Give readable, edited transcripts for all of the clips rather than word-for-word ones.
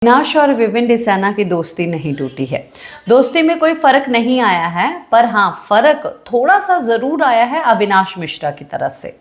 अविनाश और विविन डिसाना की दोस्ती नहीं टूटी है। दोस्ती में कोई फर्क नहीं आया है, पर हाँ फर्क थोड़ा सा जरूर आया है अविनाश मिश्रा की तरफ से।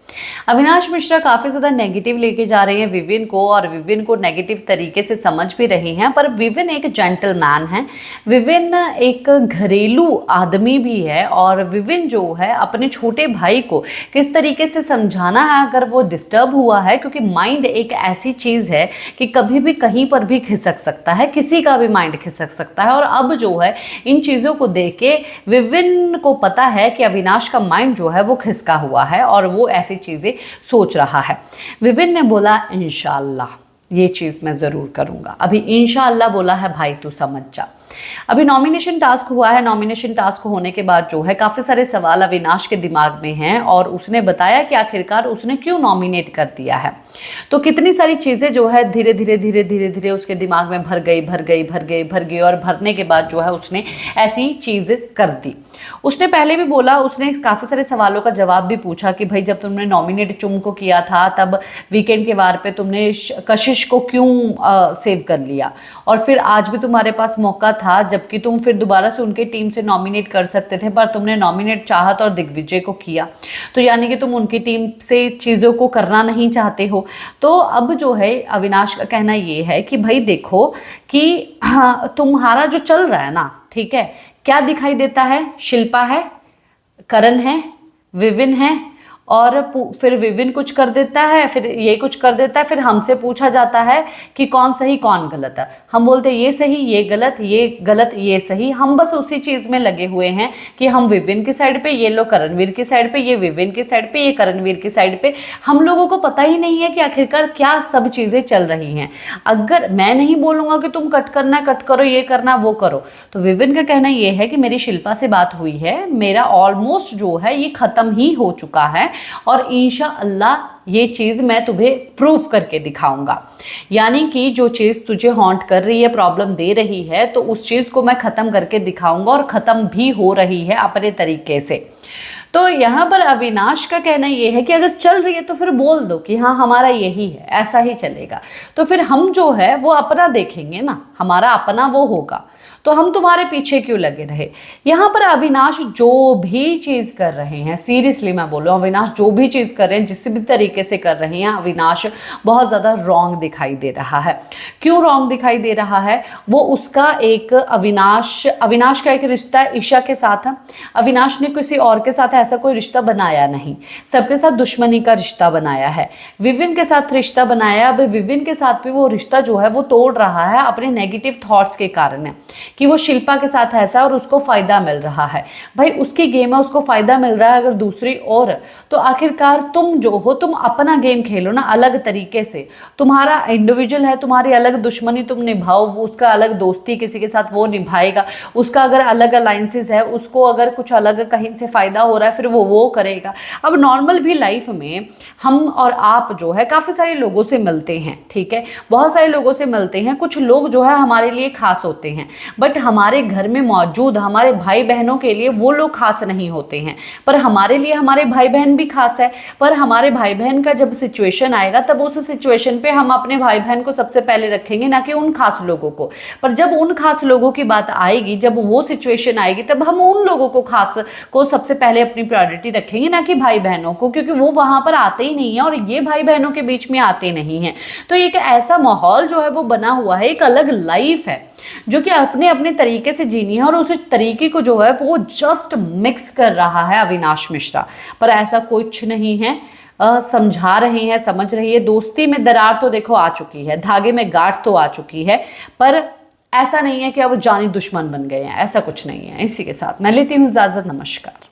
अविनाश मिश्रा काफी ज्यादा नेगेटिव लेके जा रहे हैं विविन को, और विविन को नेगेटिव तरीके से समझ भी रही हैं। पर विविन एक जेंटलमैन है, विविन एक घरेलू आदमी भी है, और विविन जो है अपने छोटे भाई को किस तरीके से समझाना है अगर वो डिस्टर्ब हुआ है, क्योंकि माइंड एक ऐसी चीज है कि कभी भी कहीं पर भी खिसक सकता है, किसी का भी माइंड खिसक सकता है। और अब जो है इन चीजों को देख के विविन को पता है कि अविनाश का माइंड जो है वो खिसका हुआ है और वो ऐसी चीजें सोच रहा है। विविन ने बोला इंशाल्लाह ये चीज मैं जरूर करूंगा। अभी इंशाल्लाह बोला है भाई, तू समझ जा। अभी नॉमिनेशन टास्क हुआ है। नॉमिनेशन टास्क होने के बाद जो है काफी सारे सवाल अविनाश के दिमाग में हैं, और उसने बताया कि आखिरकार उसने क्यों नॉमिनेट कर दिया है। तो कितनी सारी चीजें जो है धीरे धीरे उसके दिमाग में भर गई, और भरने के बाद जो है उसने ऐसी चीज कर दी। उसने पहले भी बोला, उसने काफी सारे सवालों का जवाब भी पूछा कि भाई जब तुमने नॉमिनेट चुम को किया था तब वीकेंड के वार पे तुमने कशिश को क्यों सेव कर लिया, और फिर आज भी तुम्हारे पास मौका था जबकि तुम फिर दोबारा से उनके टीम से नॉमिनेट कर सकते थे, पर तुमने नॉमिनेट चाहत और दिग्विजय को किया। तो यानी कि तुम उनकी टीम से चीज़ों को करना नहीं चाहते हो। तो अब जो है अविनाश का कहना ये है कि भाई देखो कि हाँ, तुम्हारा जो चल रहा है ना, ठीक है, क्या दिखाई देता है? शिल्पा है, करण है, विविन है, और फिर विविन कुछ कर देता है, फिर ये कुछ कर देता है, फिर हमसे पूछा जाता है कि कौन सही कौन गलत है। हम बोलते हैं ये सही ये गलत, ये गलत ये सही। हम बस उसी चीज में लगे हुए हैं कि हम विविन की साइड पे, ये लोग करणवीर की साइड पे, ये विविन की साइड पे, ये करणवीर की साइड पे। हम लोगों को पता ही नहीं है कि आखिरकार क्या सब चीजें चल रही हैं। अगर मैं नहीं बोलूंगा कि तुम कट करना कट करो, ये करना वो करो, तो विविन का कहना ये है कि मेरी शिल्पा से बात हुई है, मेरा ऑलमोस्ट जो है ये खत्म ही हो चुका है, और इंशाअल्लाह ये चीज मैं तुम्हें प्रूफ करके दिखाऊंगा। यानी कि जो चीज तुझे हॉन्ट कर रही है, प्रॉब्लम दे रही है, तो उस चीज को मैं खत्म करके दिखाऊंगा, और खत्म भी हो रही है अपने तरीके से। तो यहाँ पर अविनाश का कहना ये है कि अगर चल रही है तो फिर बोल दो कि हाँ हमारा यही है, ऐसा ही चलेगा। तो फिर हम जो है वो अपना देखेंगे ना, हमारा अपना वो होगा, तो हम तुम्हारे पीछे क्यों लगे रहे। यहाँ पर अविनाश जो भी चीज कर रहे हैं, सीरियसली मैं बोल रहा हूँ, अविनाश जो भी चीज कर रहे हैं, जिस भी तरीके से कर रहे हैं, अविनाश बहुत ज्यादा रॉन्ग दिखाई दे रहा है। क्यों रॉन्ग दिखाई दे रहा है? वो उसका एक अविनाश का एक रिश्ता ईशा के साथ है। अविनाश ने किसी और के साथ ऐसा कोई रिश्ता बनाया नहीं, सबके साथ दुश्मनी का रिश्ता बनाया है। विविन के साथ रिश्ता बनाया, अब विविन के साथ भी वो रिश्ता जो है वो तोड़ रहा है अपने नेगेटिव थॉट्स के कारण है कि वो शिल्पा के साथ ऐसा और उसको फायदा मिल रहा है। भाई उसकी गेम है, उसको फायदा मिल रहा है अगर दूसरी और, तो आखिरकार तुम जो हो तुम अपना गेम खेलो ना अलग तरीके से। तुम्हारा इंडिविजुअल है, तुम्हारी अलग दुश्मनी तुम निभाओ, वो उसका अलग दोस्ती किसी के साथ वो निभाएगा, उसका अगर अलग अलायंसेस है, उसको अगर कुछ अलग कहीं से फायदा हो रहा है फिर वो करेगा। अब नॉर्मल भी लाइफ में हम और आप जो है काफी सारे लोगों से मिलते हैं, ठीक है, बहुत सारे लोगों से मिलते हैं। कुछ लोग जो है हमारे लिए खास होते हैं, बट हमारे घर में मौजूद हमारे भाई बहनों के लिए वो लोग खास नहीं होते हैं, पर हमारे लिए हमारे भाई बहन भी खास है। पर हमारे भाई बहन का जब सिचुएशन आएगा तब उस सिचुएशन पे हम अपने भाई बहन को सबसे पहले रखेंगे, ना कि उन खास लोगों को। पर जब उन खास लोगों की बात आएगी, जब वो सिचुएशन आएगी, तब हम उन लोगों को खास को सबसे पहले अपनी प्रायोरिटी रखेंगे, ना कि भाई बहनों को, क्योंकि वो वहां पर आते ही नहीं है और ये भाई बहनों के बीच में आते नहीं हैं। तो एक ऐसा माहौल जो है वो बना हुआ है, एक अलग लाइफ है जो कि अपने अपने तरीके से जीनी है, और उस तरीके को जो है वो जस्ट मिक्स कर रहा है अविनाश मिश्रा। पर ऐसा कुछ नहीं है, समझा रहे हैं, समझ रही है। दोस्ती में दरार तो देखो आ चुकी है, धागे में गांठ तो आ चुकी है, पर ऐसा नहीं है कि अब जानी दुश्मन बन गए हैं, ऐसा कुछ नहीं है। इसी के साथ मैं लेती हूँ इजाजत, नमस्कार।